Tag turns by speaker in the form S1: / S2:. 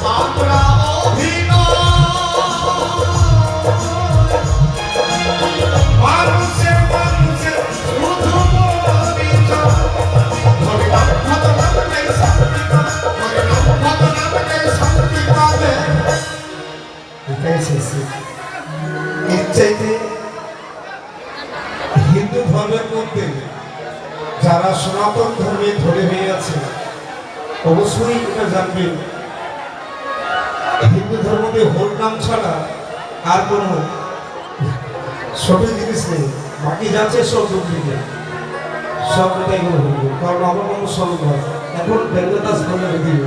S1: আমরা মানুষের মানুষের শুধু পরিচয় ধরে নাম ভদ্রনাম নেই শান্তি ধরে নাম ভদ্রনাম নেই শান্তি পাবে এটাই শেষ এর চাইতে হিন্দু ধর্মের মধ্যে যারা সনাতন ধর্মে ধরে হয়ে আছে অবশ্যই এটা জানবেন হিন্দু ধর্মে হর নাম ছাড়া আর কোনো সঠিক জিনিস নেই বাকি যাচ্ছে সব দুর্নীতি সব এটাই হল কারণ আমার নাম সর্বদাস এখন বেঙ্গদাস বলে দিল